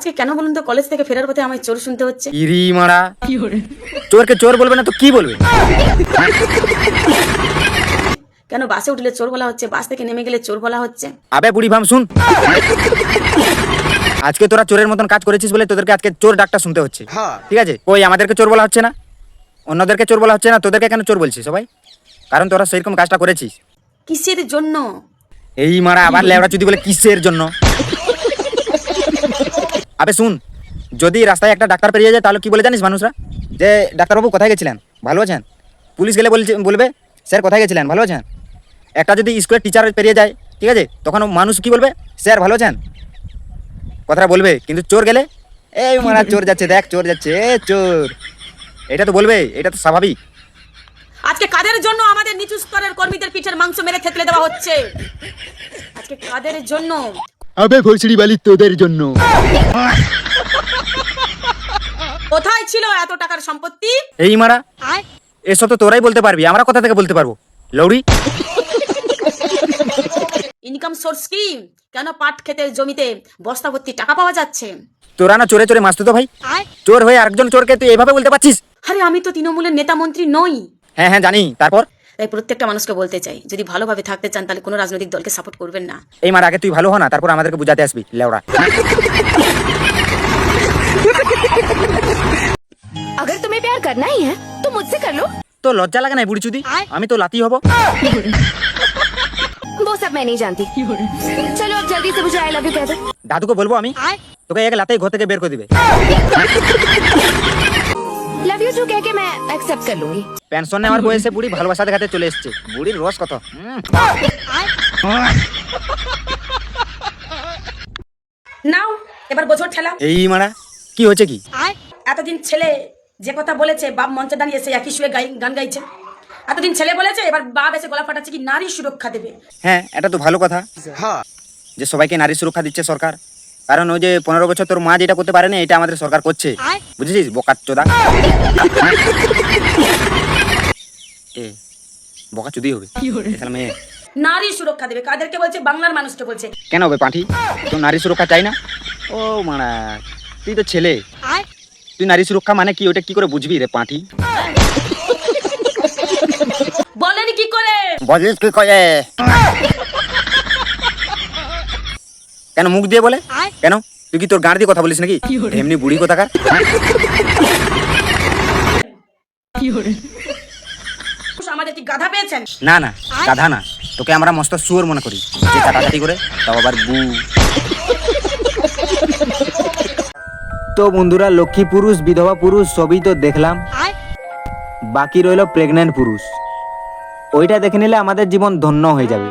আজকে কেন বলুন তো কলেজ থেকে ফেরার পথে আমায় চোর শুনতে হচ্ছে। ইরি মারা, চোরকে চোর বলবে না তো কি বলবে? কেন বাসে উঠলে চোর বলা হচ্ছে, বাস থেকে নেমে গেলে চোর বলা হচ্ছে? আবে বুড়ি ভাম শুন, আজকে তোরা চোরের মতন কাজ করেছিস বলে তোদেরকে আজকে চোর ডাকটা শুনতে হচ্ছে। ঠিক আছে, ওই আমাদেরকে চোর বলা হচ্ছে না, অন্যদেরকে চোর বলা হচ্ছে না, তোদেরকে কেন চোর বলছিস সবাই? কারণ তোরা সেরকম কাজটা করেছিস। কিসের জন্য? এই মারা আবার লেওড়া চুদি বলে কিসের জন্য? আবে শুন, যদি রাস্তায় একটা ডাক্তার পেরিয়ে যায় তাহলে কি বলে জানিস মানুষরা? যে ডাক্তারবাবু কোথায় গেছিলেন, ভালো আছেন? পুলিশ গেলে বলবে স্যার কোথায় গেছিলেন, ভালো আছেন? একটা যদি স্কুলের টিচার পেরিয়ে যায়, ঠিক আছে, তখন মানুষ কি বলবে? স্যার ভালো আছেন, কথাটা বলবে। কিন্তু চোর গেলে এই মারা চোর যাচ্ছে, দেখ চোর যাচ্ছে, এ চোর, এটা তো বলবে, এটা তো স্বাভাবিক। আজকে কাদের জন্য আমাদের নিচু স্তরের কর্মীদের পিঠের মাংস মেরে থেতলে দেওয়া হচ্ছে? আজকে কাদের জন্য? আবে ভোসড়ি বালি তোদের জন্য। কোথায় ছিল এত টাকার সম্পত্তি? এই মারা এসব তো তোরাই বলতে পারবি, আমরা কোথা থেকে বলতে পারবো লৌড়ি? ইনকাম সোর্স কি? কেন পাট ক্ষেতের জমিতে বস্তা ভর্তি টাকা পাওয়া যাচ্ছে? তোরা না চোরে চোরে মাসতো তো ভাই, চোর হয়ে আরেকজন চোরকে তুই এইভাবে বলতে পারছিস? আরে আমি তো তৃণমূলের নেতা মন্ত্রী নই। হ্যাঁ হ্যাঁ জানি, তারপর? তাই প্রত্যেকটা মানুষকে বলতে চাই, যদি ভালোভাবে থাকতে চান তাহলে কোনো রাজনৈতিক দলকে সাপোর্ট করবেন না। এই মার আগে তুই ভালো হ না, তারপর আমাদেরকে বুঝাতে আসবি লেওড়া। अगर तुम्हें प्यार करना ही है तो मुझसे कर लो। তো লজ্জা লাগে না বুড়ি চুদি? আমি তো লাতি হব। वो सब मैं नहीं जानती। चलो अब जल्दी से मुझे आई लव यू कह दो। দাদুকে বলবো আমি, তোকে এক লাতেই ঘর থেকে বের করে দিবে। लव यू टू कह के मैं एक्सेप्ट कर लूंगी। পেনশন নেওয়ার বয়সে বুড়ি ভালোবাসা দেখাতে চলে এসছে। বুড়ির রস কত! নাও এবার বোঝো ঠেলা। এই মারা কি হচ্ছে কি? এতদিন ছেলে যে কথা বলেছে, বাপ মঞ্চে দাঁড়িয়ে এসে একই সুরে গান গাইছে। এতদিন ছেলে বলেছে, এবার বাপ এসে গলা ফাটাচ্ছে কি নারী সুরক্ষা দেবে। হ্যাঁ এটা তো ভালো কথা যে সবাইকে নারী সুরক্ষা দিচ্ছে সরকার। কারণ ওই যে 15 বছর তোর মা যেটা করতে পারেনি এটা আমাদের সরকার করছে, বুঝেছিস বোকা চোদা? এ বোকা চুদি হবে মেয়ে। নারী সুরক্ষা দেবে কাদেরকে বলছে? বাংলার মানুষকে বলছে। কেন হবে পাঁঠি, তোর নারী সুরক্ষা চাই না? ও মারা তুই তো ছেলে, তুই নারী সুরক্ষা মানে কি ওটা কি করে বুঝবি রে পাঁঠি? বলেন কি করে? বলিস কি করে? কেন মুখ দিয়ে বলে? কেন তুই কি তোর গাঁড় দিয়ে কথা বলিস নাকি? এমনি বুড়ি কোথাকার। আমাদের কি গাধা পেয়েছেন? না না গাধা না, তোকে আমরা মস্ত শুয়োর মনে করি যে চাটাচাটি করে, তাও আবার বু। তো বন্ধুরা, লক্ষ্মী পুরুষ বিধবা পুরুষ সবই তো দেখলাম, বাকি রইল প্রেগন্যান্ট পুরুষ। ওইটা দেখে নিলে আমাদের জীবন ধন্য হয়ে যাবে।